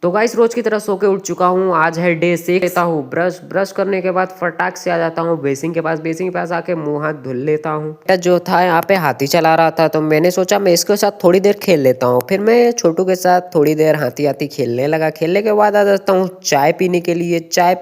तो गाइस रोज की तरह सो के उठ चुका हूँ। आज है डे 6। लेता हूँ ब्रश ब्रश करने के बाद फटाक से आ जाता हूँ बेसिंग के पास। बेसिंग के पास आके मुंह हाथ धुल लेता हूँ। बेटा जो था यहाँ पे हाथी चला रहा था, तो मैंने सोचा मैं इसके साथ थोड़ी देर खेल लेता हूँ। फिर मैं छोटू के साथ थोड़ी देर हाथी हाथी खेलने लगा। खेलने के बाद आ जाता हूँ चाय पीने के लिए। चाय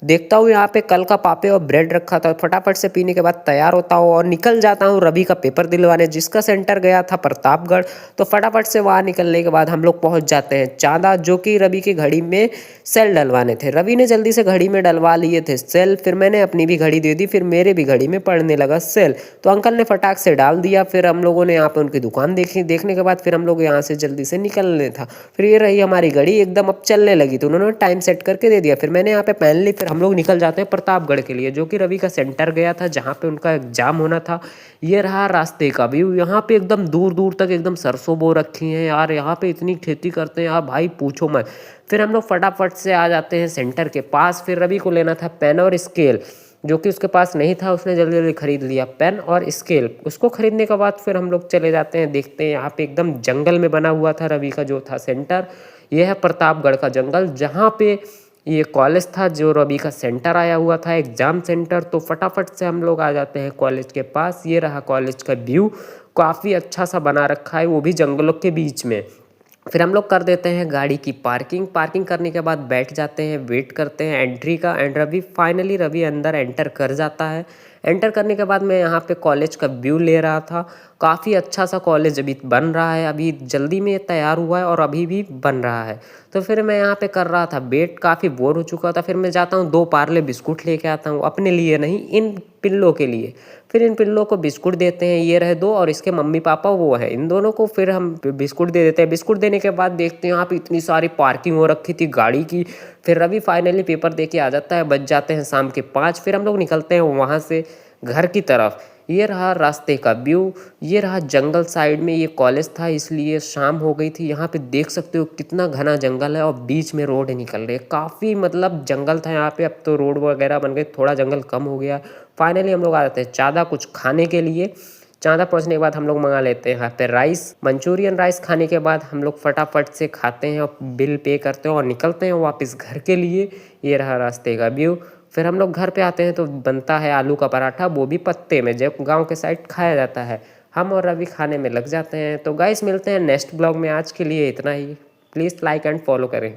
देखता हूँ यहाँ पे कल का पापे और ब्रेड रखा था। फटाफट से पीने के बाद तैयार होता हूँ और निकल जाता हूँ रवि का पेपर दिलवाने, जिसका सेंटर गया था प्रतापगढ़। तो फटाफट से वहाँ निकलने के बाद हम लोग पहुँच जाते हैं चांदा, जो कि रवि की घड़ी में सेल डलवाने थे। रवि ने जल्दी से घड़ी में डलवा लिए थे सेल, फिर मैंने अपनी भी घड़ी दे दी। फिर मेरे भी घड़ी में पड़ने लगा सेल, तो अंकल ने फटाक से डाल दिया। फिर हम लोगों ने यहाँ पे उनकी दुकान देखी। देखने के बाद फिर हम लोग यहाँ से जल्दी से निकलने था। फिर ये रही हमारी घड़ी एकदम अब चलने लगी, तो उन्होंने टाइम सेट करके दे दिया। फिर मैंने यहाँ पे पहन ली। फिर हम लोग निकल जाते हैं प्रतापगढ़ के लिए, जो कि रवि का सेंटर गया था, जहाँ पे उनका एग्जाम होना था। ये रहा रास्ते का व्यू। यहाँ पे एकदम दूर दूर तक एकदम सरसों बो रखी हैं यार। यहाँ पे इतनी खेती करते हैं यार, भाई पूछो मत। फिर हम लोग फटाफट से आ जाते हैं सेंटर के पास। फिर रवि को लेना था पेन और स्केल, जो कि उसके पास नहीं था। उसने जल्दी जल्दी खरीद लिया पेन और स्केल। उसको खरीदने के बाद फिर हम लोग चले जाते हैं, देखते हैं यहाँ पे एकदम जंगल में बना हुआ था रवि का जो था सेंटर। यह है प्रतापगढ़ का जंगल, जहाँ पे ये कॉलेज था जो रवि का सेंटर आया हुआ था, एग्जाम सेंटर। तो फटाफट से हम लोग आ जाते हैं कॉलेज के पास। ये रहा कॉलेज का व्यू, काफ़ी अच्छा सा बना रखा है, वो भी जंगलों के बीच में। फिर हम लोग कर देते हैं गाड़ी की पार्किंग। पार्किंग करने के बाद बैठ जाते हैं, वेट करते हैं एंट्री का। एंड रवि अंदर एंटर कर जाता है। एंटर करने के बाद मैं यहाँ पे कॉलेज का व्यू ले रहा था। काफ़ी अच्छा सा कॉलेज अभी बन रहा है, अभी जल्दी में तैयार हुआ है और अभी भी बन रहा है। तो फिर मैं यहाँ पे कर रहा था वेट, काफ़ी बोर हो चुका था। फिर मैं जाता हूँ 2 पार्ले बिस्कुट लेके आता हूँ, अपने लिए नहीं, इन पिल्लों के लिए। फिर इन पिल्लों को बिस्कुट देते हैं, ये रहे 2, और इसके मम्मी पापा वो है, इन दोनों को फिर हम बिस्कुट दे देते हैं। बिस्कुट देने के बाद देखते हैं यहाँ पे इतनी सारी पार्किंग हो रखी थी गाड़ी की। फिर रवि फाइनली पेपर दे के आ जाता है, बज जाते हैं शाम के 5। फिर हम लोग निकलते हैं वहाँ से घर की तरफ। ये रहा रास्ते का व्यू। ये रहा जंगल साइड में, ये कॉलेज था इसलिए शाम हो गई थी। यहाँ पे देख सकते हो कितना घना जंगल है और बीच में रोड निकल रही है। काफ़ी मतलब जंगल था यहाँ पे, अब तो रोड वगैरह बन गए, थोड़ा जंगल कम हो गया। फाइनली हम लोग आ जाते हैं चांदा कुछ खाने के लिए। चांदा पहुँचने के बाद हम लोग मंगा लेते हैं यहाँ पे राइस, मंचूरियन राइस। खाने के बाद हम लोग फटाफट से खाते हैं और बिल पे करते हैं और निकलते हैं वापस घर के लिए। ये रहा रास्ते का व्यू। फिर हम लोग घर पे आते हैं तो बनता है आलू का पराठा, वो भी पत्ते में, जब गांव के साइड खाया जाता है। हम और रवि खाने में लग जाते हैं। तो गाइस मिलते हैं नेक्स्ट ब्लॉग में। आज के लिए इतना ही। प्लीज़ लाइक एंड फॉलो करें।